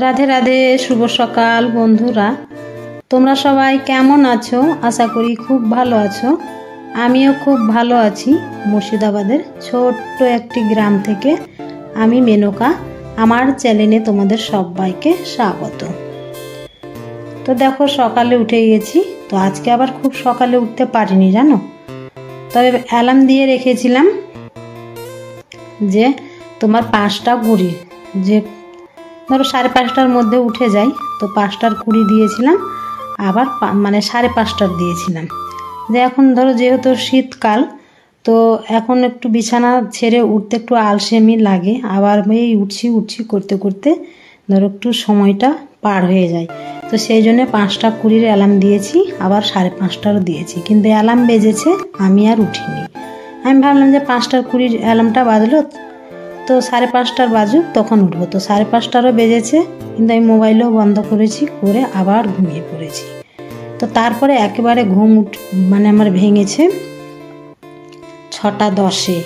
রাধে রাধে, শুভ সকাল বন্ধুরা। তোমরা সবাই কেমন আছো? আশা করি খুব ভালো আছো। আমিও খুব ভালো আছি। মুর্শিদাবাদের ছোট্ট একটি গ্রাম থেকে আমি মেনকা। আমার চ্যানেলে তোমাদের সবাইকে স্বাগত। তো দেখো, সকালে উঠে গেছি। তো আজকে আবার খুব সকালে উঠতে পারিনি জানো, তবে অ্যালার্ম দিয়ে রেখেছিলাম যে তোমার 5টা 20, যে ধরো 5:30টার মধ্যে উঠে যাই। তো 5টার 20 দিয়েছিলাম, আবার 5:30টার দিয়েছিলাম। যে এখন ধরো যেহেতু শীতকাল, তো এখন একটু বিছানা ছেড়ে উঠতে একটু আলসেমি লাগে। আবার এই উঠছি করতে করতে ধরো একটু সময়টা পার হয়ে যায়। তো সেই জন্য 5টা 20 অ্যালার্ম দিয়েছি, আবার 5:30টারও দিয়েছি, কিন্তু অ্যালার্ম বেজেছে, আমি আর উঠিনি। আমি ভাবলাম যে 5টা 20 অ্যালার্মটা বাজলো, তো 5:30টার বাজুক তখন উঠবো। তো 5:30টারও বেজেছে, কিন্তু আমি মোবাইলও বন্ধ করেছি, করে আবার ঘুমিয়ে পড়েছি। তো তারপরে একেবারে ঘুম আমার ভেঙেছে 6টা 10-এ।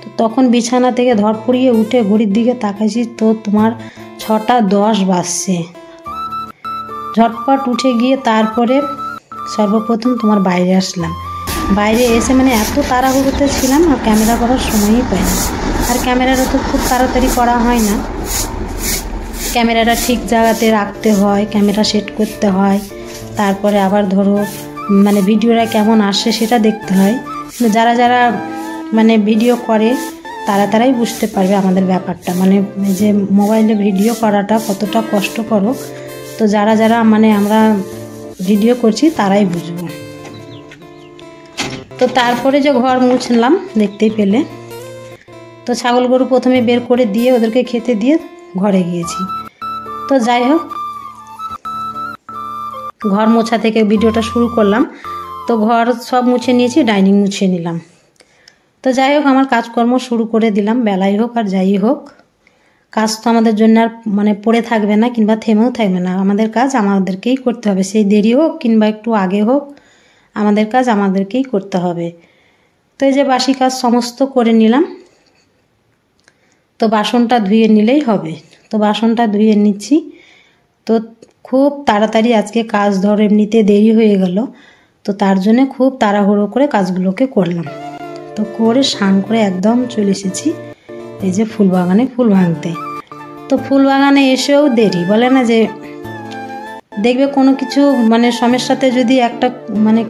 তো তখন বিছানা থেকে ধরপড়িয়ে উঠে ঘড়ির দিকে তাকাইছি, তো তোমার 6টা 10 বাজছে। ঝটপট উঠে গিয়ে তারপরে সর্বপ্রথম তোমার বাইরে আসলাম। বাইরে এসে এত তাড়াহুড়োতে ছিলাম, আর ক্যামেরা করার সময়ই পাই না। আর ক্যামেরাটা তো খুব তাড়াতাড়ি করা হয় না, ক্যামেরাটা ঠিক জায়গাতে রাখতে হয়, ক্যামেরা সেট করতে হয়, তারপরে আবার ধরো ভিডিওটা কেমন আসে সেটা দেখতে হয়। যারা যারা ভিডিও করে তারাই বুঝতে পারবে আমাদের ব্যাপারটা, যে মোবাইলে ভিডিও করাটা কতটা কষ্টকর। তো যারা যারা আমরা ভিডিও করছি তারাই বুঝবো। তো তারপরে যে ঘর মুছলাম দেখতেই পেলে। তো ছাগল গরু প্রথমে বের করে দিয়ে ওদেরকে খেতে দিয়ে ঘরে গিয়েছি। তো যাই হোক, ঘর মোছা থেকে ভিডিওটা শুরু করলাম। তো ঘর সব মুছে নিয়েছি, ডাইনিং মুছে নিলাম। তো যাই হোক, আমার কাজকর্ম শুরু করে দিলাম। বেলাই হোক আর যাই হোক, কাজ তো আমাদের জন্য আর পড়ে থাকবে না, কিংবা থেমেও থাকবে না। আমাদের কাজ আমাদেরকেই করতে হবে, সেই দেরি হোক কিংবা একটু আগে হোক, আমাদের কাজ আমাদেরকেই করতে হবে। তো এই যে বাসি কাজ সমস্ত করে নিলাম। তো বাসনটা ধুয়ে নিলেই হবে। তো বাসনটা ধুয়ে নিচ্ছি। তো খুব তাড়াতাড়ি আজকে কাজ ধরো এমনিতে দেরি হয়ে গেল, তো তার জন্য খুব তাড়াহুড়ো করে কাজগুলোকে করলাম। তো করে স্নান করে একদম চলে এসেছি এই যে ফুল বাগানে ফুল ভাঙতে। তো ফুল বাগানে এসেও দেরি, বলে না যে দেখবে কোনো কিছু সমস্যাতে যদি একটা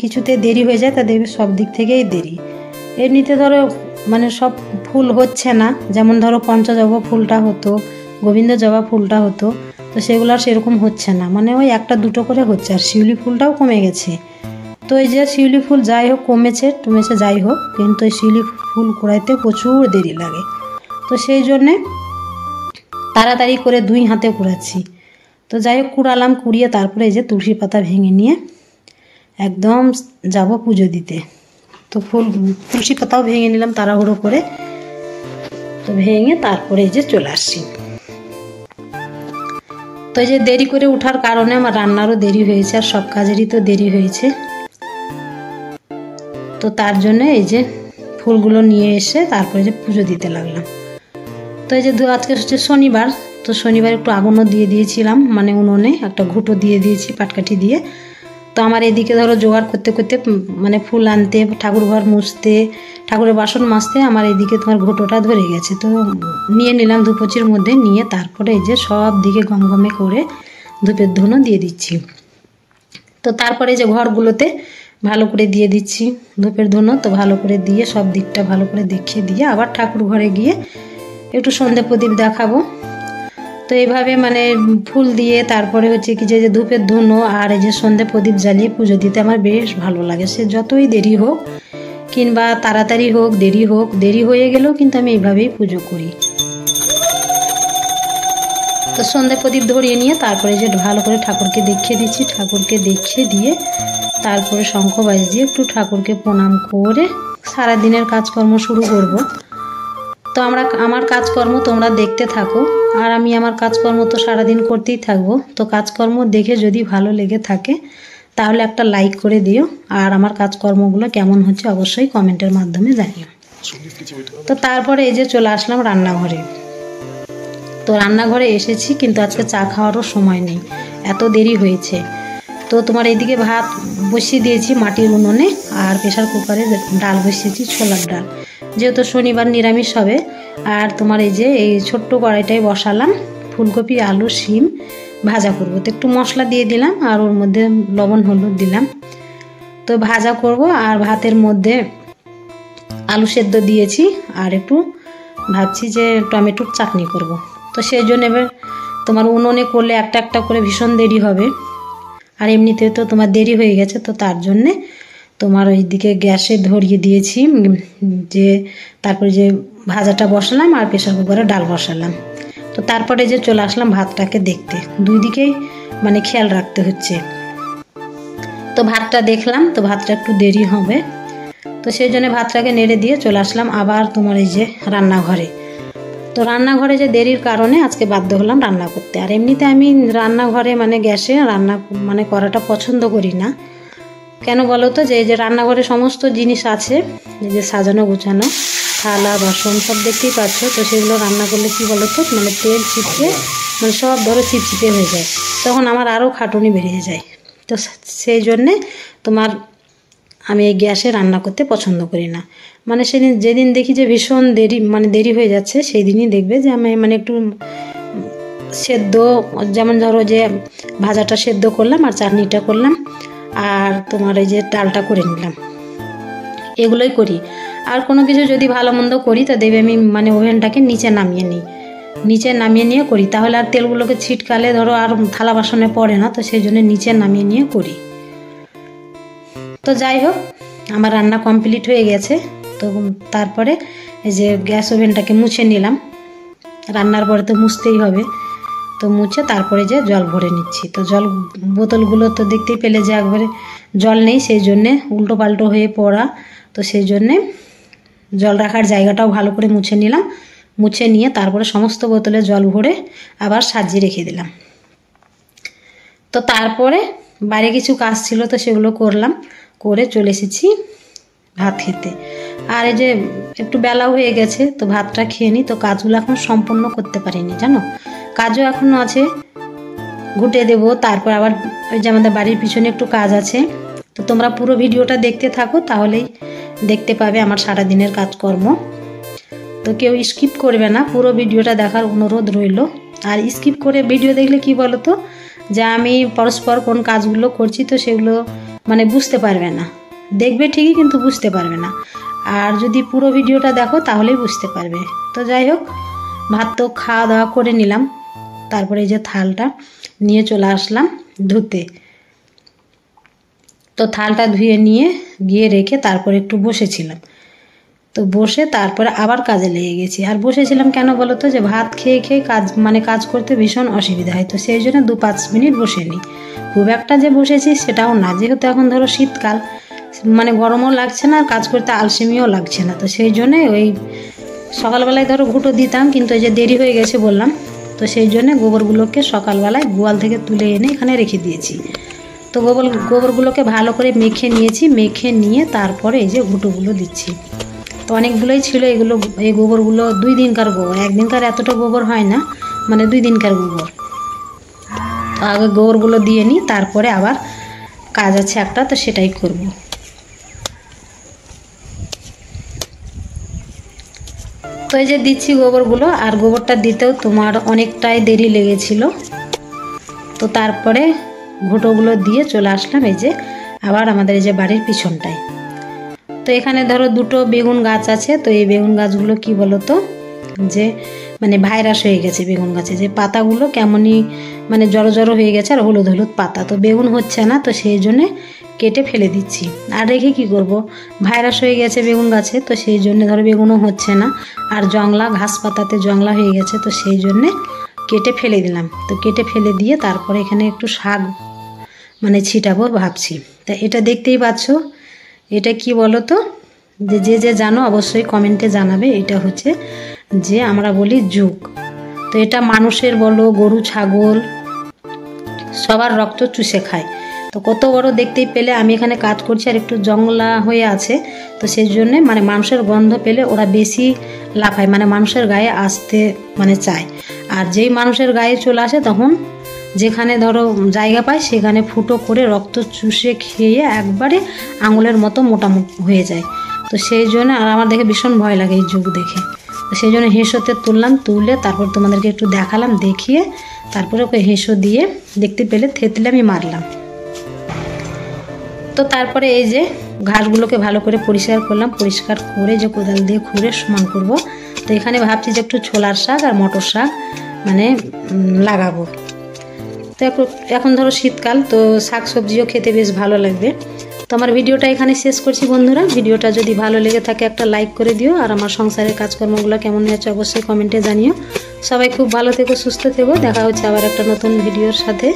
কিছুতে দেরি হয়ে যায়, তা দেখবে সব দিক থেকেই দেরি। এমনিতে ধরো সব ফুল হচ্ছে না, যেমন ধরো পঞ্চজবা ফুলটা হতো, গোবিন্দ জবা ফুলটা হতো, তো সেগুলো আর সেরকম হচ্ছে না, ওই 1টা 2টো করে হচ্ছে। আর শিউলি ফুলটাও কমে গেছে। তো এই যে শিউলি ফুল যাই হোক কমেছে যাই হোক, কিন্তু এই শিউলি ফুল কুড়াইতে প্রচুর দেরি লাগে। তো সেই জন্যে তাড়াতাড়ি করে 2 হাতে কুড়াচ্ছি। তো যাই হোক কুড়ালাম, কুড়িয়ে তারপরে এই যে তুলসী পাতা ভেঙে নিয়ে একদম যাব পুজো দিতে। তো তুলসী পাতাও ভেঙে নিলাম তাড়াহুড়ো করে। তো ভেঙে তারপরে এই যে চলে আসছি। তো এই যে দেরি করে ওঠার কারণে আমার রান্নারও দেরি হয়েছে, আর সব কাজেরই তো দেরি হয়েছে। তো তার জন্য এই যে ফুলগুলো নিয়ে এসে তারপরে যে পুজো দিতে লাগলাম। তো এই যে আজকে হচ্ছে শনিবার, তো শনিবার একটু আগুনও দিয়ে দিয়েছিলাম, উনুনে একটা ঘুঁটো দিয়ে দিয়েছি পাটকাঠি দিয়ে। তো আমার এদিকে ধরো জোগাড় করতে করতে ফুল আনতে, ঠাকুর ঘর মুছতে, ঠাকুরের বাসন মাজতে আমার এদিকে তোমার ঘুঁটোটা ধরে গেছে। তো নিয়ে নিলাম ধূপচির মধ্যে, নিয়ে তারপরে এই যে সব দিকে গমগমে করে ধূপের ধুনো দিয়ে দিচ্ছি। তো তারপরে যে ঘরগুলোতে ভালো করে দিয়ে দিচ্ছি ধূপের ধুনো। তো ভালো করে দিয়ে সব দিকটা ভালো করে দেখিয়ে দিয়ে আবার ঠাকুর ঘরে গিয়ে একটু সন্ধে প্রদীপ দেখাবো। তো এইভাবে ফুল দিয়ে তারপরে হচ্ছে কি যে ধূপের ধুনো আর এই যে সন্ধে প্রদীপ জ্বালিয়ে পুজো দিতে আমার বেশ ভালো লাগে। সে যতই দেরি হোক কিংবা তাড়াতাড়ি হোক, দেরি হয়ে গেলেও কিন্তু আমি এইভাবেই পুজো করি। তো সন্ধে প্রদীপ ধরিয়ে নিয়ে তারপরে যে ভালো করে ঠাকুরকে দেখিয়ে দিচ্ছি। ঠাকুরকে দেখিয়ে দিয়ে তারপরে শঙ্খ বাজিয়ে একটু ঠাকুরকে প্রণাম করে সারাদিনের কাজকর্ম শুরু করব। তো আমার কাজকর্ম তোমরা দেখতে থাকো, আর আমি আমার কাজকর্ম তো সারাদিন করতেই থাকবো। তো কাজকর্ম দেখে যদি ভালো লেগে থাকে তাহলে একটা লাইক করে দিও, আর আমার কাজকর্মগুলো কেমন হচ্ছে অবশ্যই কমেন্টের মাধ্যমে জানিও। তো তারপরে এই যে চলে আসলাম রান্নাঘরে। তো তো রান্নাঘরে এসেছি, কিন্তু আজকে চা খাওয়ারও সময় নেই, এত দেরি হয়েছে। তো তোমার এইদিকে ভাত বসিয়ে দিয়েছি মাটির উনুনে, আর প্রেশার কুকারে ডাল বসিয়েছি, ছোলার ডাল, যেহেতু শনিবার নিরামিষ হবে। আর তোমার এই যে এই ছোট্ট কড়াইটায় বসালাম ফুলকপি, আলু, শিম ভাজা করব। তো একটু মশলা দিয়ে দিলাম, আর ওর মধ্যে লবণ হলুদ দিলাম। তো ভাজা করব, আর ভাতের মধ্যে আলু সেদ্ধ দিয়েছি, আর একটু ভাবছি যে টমেটোর চাটনি করব। তো সেই জন্য এবার তোমার উনুনে করলে একটা একটা করে ভীষণ দেরি হবে, আর এমনিতে তো তোমার দেরি হয়ে গেছে। তো তার জন্যে তোমার ওইদিকে গ্যাসে ধরিয়ে দিয়েছি, যে তারপরে যে ভাজাটা বসালাম আর প্রেশার কুকারে ডাল বসালাম। তো তারপরে যে চলে আসলাম ভাতটাকে দেখতে, দুই দিকেই মানে খেয়াল রাখতে হচ্ছে। তো ভাতটা দেখলাম, তো ভাতটা একটু দেরি হবে, তো সেই জন্য ভাতটাকে নেড়ে দিয়ে চলে আসলাম আবার তোমার এই যে রান্নাঘরে। তো রান্নাঘরে যে দেরির কারণে আজকে বাধ্য হলাম রান্না করতে। আর এমনিতে আমি রান্নাঘরে মানে গ্যাসে রান্না মানে করাটা পছন্দ করি না। কেন বলো তো, যে এই যে রান্নাঘরে সমস্ত জিনিস আছে, এই যে সাজানো গোছানো থালা বাসন সব দেখতেই পাচ্ছ, তো সেগুলো রান্না করলে কি বলো তো, মানে তেল ছিটকে মানে সব ধরো চিপচিপে হয়ে যায়, তখন আমার আরও খাটুনি বেরিয়ে যায়। তো সেই জন্যে তোমার আমি এই গ্যাসে রান্না করতে পছন্দ করি না। মানে সেদিন যেদিন দেখি যে ভীষণ দেরি হয়ে যাচ্ছে, সেই দিনই দেখবে যে আমি মানে একটু সেদ্ধ, যেমন ধরো যে ভাজাটা সেদ্ধ করলাম আর চাটনিটা করলাম, আর তোমার এই যে ডালটা করে নিলাম, এগুলোই করি। আর কোনো কিছু যদি ভালো মন্দ করি তো দেখবে আমি মানে ওভেনটাকে নিচে নামিয়ে নিয়ে করি, তাহলে আর তেলগুলোকে ছিটকালে ধরো আর থালা বাসনে পড়ে না, তো সেই জন্য নিচে নামিয়ে নিয়ে করি। তো যাই হোক, আমার রান্না কমপ্লিট হয়ে গেছে। তো তারপরে এই যে গ্যাস ওভেনটাকে মুছে নিলাম, রান্নার পরে তো মুছতেই হবে। তো মুছে তারপরে যে জল ভরে নিচ্ছি। তো জল বোতলগুলো তো দেখতেই পেলে যে একবারে জল নেই, সেই জন্যে উল্টো পাল্টো হয়ে পড়া। তো সেই জন্যে জল রাখার জায়গাটাও ভালো করে মুছে নিলাম, মুছে নিয়ে তারপরে সমস্ত বোতলে জল ভরে আবার সাজিয়ে রেখে দিলাম। তো তারপরে বাইরে কিছু কাজ ছিল, তো সেগুলো করলাম, করে চলে এসেছি ভাত খেতে। আর এই যে একটু বেলাও হয়ে গেছে, তো ভাতটা খেয়ে নিই। তো কাজগুলো এখন সম্পূর্ণ করতে পারিনি, জানো, কাজও এখনও আছে, ঘুটে দেবো। তারপর আবার ওই যে আমাদের বাড়ির পিছনে একটু কাজ আছে। তো তোমরা পুরো ভিডিওটা দেখতে থাকো, তাহলেই দেখতে পাবে আমার সারাদিনের কাজকর্ম। তো কেউ স্কিপ করবে না, পুরো ভিডিওটা দেখার অনুরোধ রইল। আর স্কিপ করে ভিডিও দেখলে কি বলো তো, যে আমি পরস্পর কোন কাজগুলো করছি, তো সেগুলো মানে বুঝতে পারবে না, দেখবে ঠিকই কিন্তু বুঝতে পারবে না। আর যদি পুরো ভিডিওটা দেখো তাহলেই বুঝতে পারবে। তো যাই হোক, ভাত তো খাওয়া দাওয়া করে নিলাম, তারপরে এই যে থালটা নিয়ে চলে আসলাম ধুতে। তো থালটা ধুয়ে নিয়ে গিয়ে রেখে তারপরে একটু বসেছিলাম। তো বসে তারপরে আবার কাজে লেগে গেছি। আর বসেছিলাম কেন বলো তো, যে ভাত খেয়ে কাজ করতে ভীষণ অসুবিধা হয়, তো সেই জন্য 2-5 মিনিট বসে নিই। খুব একটা যে বসেছি সেটাও না, যেহেতু এখন ধরো শীতকাল, মানে গরমও লাগছে না আর কাজ করতে আলসেমিও লাগছে না। তো সেই জন্যে ওই সকালবেলায় ধরো ঘুঁটো দিতাম, কিন্তু এই যে দেরি হয়ে গেছে বললাম, তো সেই জন্যে গোবরগুলোকে সকালবেলায় গোয়াল থেকে তুলে এনে এখানে রেখে দিয়েছি। তো গোবরগুলোকে ভালো করে মেখে নিয়েছি, মেখে নিয়ে তারপরে এই যে ঘুঁটোগুলো দিচ্ছি। তো অনেকগুলোই ছিল এগুলো, এই গোবরগুলো 2 দিনকার গোবর, একদিনকার এতটা গোবর হয় না, মানে 2 দিনকার গোবর। তো আগে গোবরগুলো দিয়ে নিই, তারপরে আবার কাজ আছে একটা, তো সেটাই করব। তো এই যে দিচ্ছি গোবরগুলো, আর গোবরটা দিতেও তোমার অনেকটাই দেরি লেগেছিল। তো তারপরে ঘুঁটোগুলো দিয়ে চলে আসলাম এই যে আবার আমাদের এই যে বাড়ির পিছনটায়। তো এখানে ধরো 2টো বেগুন গাছ আছে। তো এই বেগুন গাছগুলো কি বলো তো, যে মানে ভাইরাস হয়ে গেছে বেগুন গাছে, যে পাতাগুলো কেমনই মানে জড়ো জড়ো হয়ে গেছে, আর হলুদ হলুদ পাতা, তো বেগুন হচ্ছে না। তো সেই জন্যে কেটে ফেলে দিচ্ছি। আর রেখে কি করব, ভাইরাস হয়ে গেছে বেগুন গাছে, তো সেই জন্যে ধরো বেগুনও হচ্ছে না। আর জংলা, ঘাস পাতাতে জংলা হয়ে গেছে, তো সেই জন্যে কেটে ফেলে দিলাম। তো কেটে ফেলে দিয়ে তারপরে এখানে একটু শাক মানে ছিটাবো ভাবছি। তা এটা দেখতেই পাচ্ছ, এটা কি বলো তো, যে জানো অবশ্যই কমেন্টে জানাবে। এটা হচ্ছে যে আমরা বলি যুগ। তো এটা মানুষের বলো, গরু ছাগল সবার রক্ত চুষে খায়। তো কত বড় দেখতেই পেলে। আমি এখানে কাজ করছি আর একটু জংলা হয়ে আছে, তো সেই জন্যে মানে মানুষের গন্ধ পেলে ওরা বেশি লাফায়, মানে মানুষের গায়ে আসতে মানে চায়। আর যেই মানুষের গায়ে চলে আসে তখন যেখানে ধরো জায়গা পায় সেখানে ফুটো করে রক্ত চুষে খেয়ে একবারে আঙুলের মতো মোটা হয়ে যায়। তো সেই জন্য আর আমার দেখে ভীষণ ভয় লাগে এই যুগ দেখে। তো সেই জন্য হেঁসোতে তুললাম, তুলে তারপর তোমাদেরকে একটু দেখালাম, দেখিয়ে তারপরে ওকে হেঁসো দিয়ে দেখতে পেলে থেতলে আমি মারলাম। তো তারপরে এই যে ঘাসগুলোকে ভালো করে পরিষ্কার করলাম, পরিষ্কার করে যে কোদাল দিয়ে খুঁড়ে সমান করব। তো এখানে ভাবছি যে একটু ছোলার শাক আর মটর শাক মানে লাগাবো। তো এখন ধরো শীতকাল, তো শাক সবজিও খেতে বেশ ভালো লাগবে। তো আমার ভিডিওটা এখানে শেষ করছি বন্ধুরা। ভিডিওটা যদি ভালো লেগে থাকে একটা লাইক করে দিও, আর আমার সংসারের কাজকর্মগুলো কেমন হয়েছে অবশ্যই কমেন্টে জানিও। সবাই খুব ভালো থেকো, সুস্থ থেকো। দেখা হচ্ছে আবার একটা নতুন ভিডিওর সাথে।